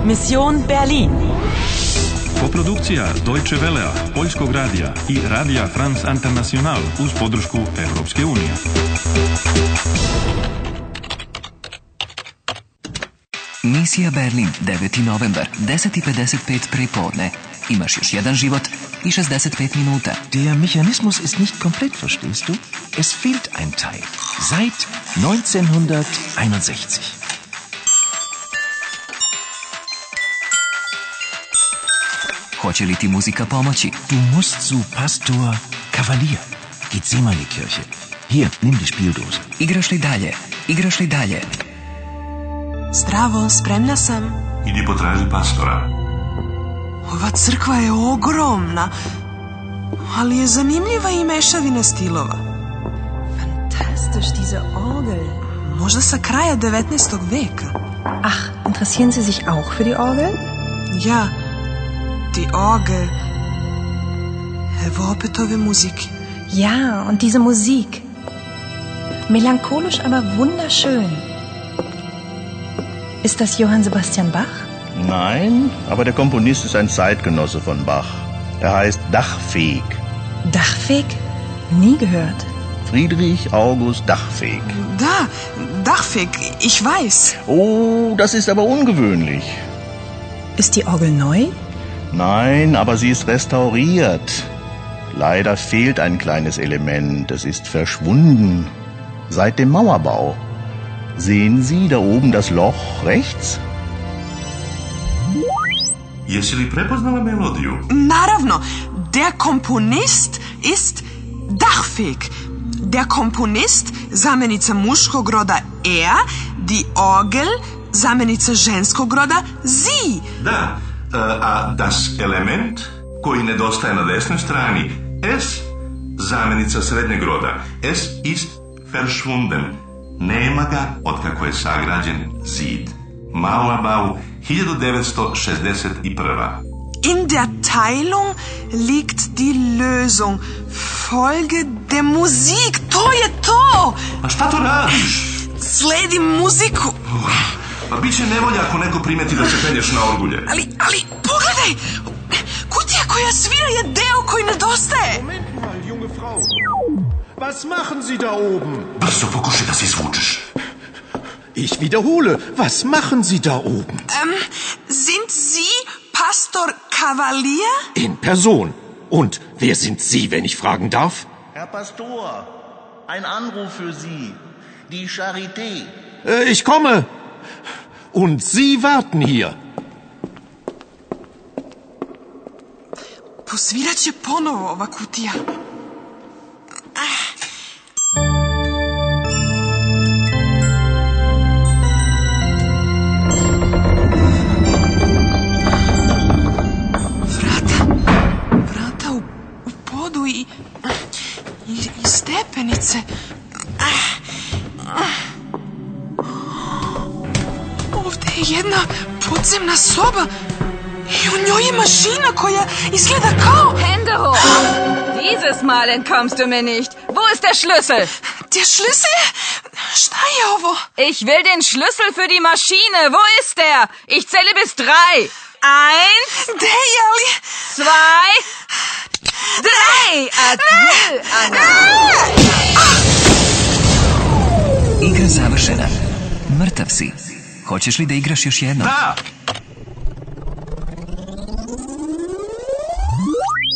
Mission Berlin. Koprodukcija Deutsche Welea, Poljskog radija i Radija France International uz podršku Europske unije. Misija Berlin, 9. novembar, 10:55 prepodne. Imaš još jedan život i 65 minuta. Der Mechanismus ist nicht komplett, verstehst du? Es fehlt ein Teil. Seit 1961. Hoće li ti muzika pomoći? Du musst zu Pastor Kavalier. Gethsemane Kirche. Hier, nimm die Spieldose. Igraš li dalje? Igraš li dalje? Zdravo, spremna sam. Idi potraži pastora. Ova crkva je ogromna, ali je zanimljiva i mešavina stilova. Fantastisch, diese Orgel. Možda sa kraja 19. veka. Ach, interessieren Sie sich auch für die Orgel? Ja, die Orgel. Evo opet ove muzike. Ja, und diese Musik. Melancholisch, aber wunderschön. Ist das Johann Sebastian Bach? Nein, aber der Komponist ist ein Zeitgenosse von Bach. Er heißt Dachfeg. Dachfeg? Nie gehört. Friedrich August Dachfeg. Da, Dachfeg, ich weiß. Oh, das ist aber ungewöhnlich. Ist die Orgel neu? Nein, aber sie ist restauriert. Leider fehlt ein kleines Element. Es ist verschwunden. Seit dem Mauerbau. Sehen Sie da oben das Loch rechts? Jesi li prepoznala melodiju? Naravno, der Komponist ist Dachfeg. Der Komponist, zamjenica muškog roda er, die Orgel, zamjenica ženskog roda sie. Da, a das Element koji nedostaje na desnoj strani, es, zamjenica srednjeg roda. Es ist verschwunden. Nema ga otkako je sagrađen zid. Mauerbau 1961. In der Teilung liegt die Lösung. Folge der Musik. To je to! A šta to radiš? Sledim muziku. Pa bit će nevolja ako neko primeti da se penješ na orgulje. Ali, pogledaj! Kutija koja svira je deo koji nedostaje. Moment mal, junge Frau. Was machen Sie da oben? Brzo pokušaj da se izvučeš. Ich wiederhole, was machen Sie da oben? Sind Sie Pastor Kavalier? In Person. Und wer sind Sie, wenn ich fragen darf? Herr Pastor, ein Anruf für Sie. Die Charité. Ich komme. Und Sie warten hier. Posvirat će ponovo ova kutija. Vrata u podu i stepenice. Ovdje je jedna podzemna soba i u njoj je mašina koja izgleda kao... Hände hoch! Dieses Mal entkommst du mir nicht. Wo ist der Schlüssel? Der Schlüssel? Šta je ovo? Ich will den Schlüssel für die Maschine. Wo ist der? Ich zähle bis 3. 1, Gde je, ali... 2, 3. Adieu, Anna. Igra završena. Mrtav si. Hoćeš li da igraš još jednom? Da!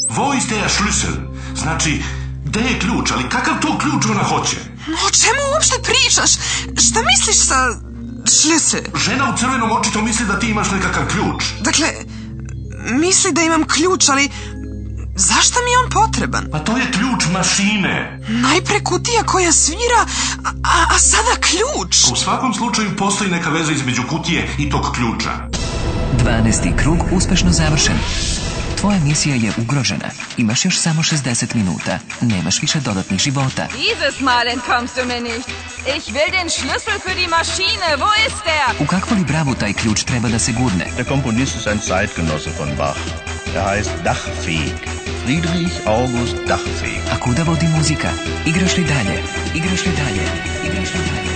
Wo ist der Schlüssel? Znači, gde je ključ, ali kakav to ključ ona hoće? O čemu uopšte pričaš? Šta misliš sa šlüssel? Žena u crvenom očito misli da ti imaš nekakav ključ. Dakle, misli da imam ključ, ali zašto mi je on potreban? Pa to je ključ mašine. Najpre kutija koja svira, a sada ključ. U svakom slučaju postoji neka veza između kutije i tog ključa. 12. krug uspešno završen. Tvoja misija je ugrožena. Imaš još samo 60 minuta. Nemaš više dodatnih života. Dieses Mal entkommst du mir nicht. Ich will den Schlüssel für die Maschine. Wo ist der? U kakvu li bravu taj ključ treba da se gurne? Der Komponist ist ein Zeitgenosse von Bach. Er heißt Dachfeg. Friedrich August Dachfeg. A kuda vodi muzika? Igraš li dalje? Igraš li dalje? Igraš li dalje?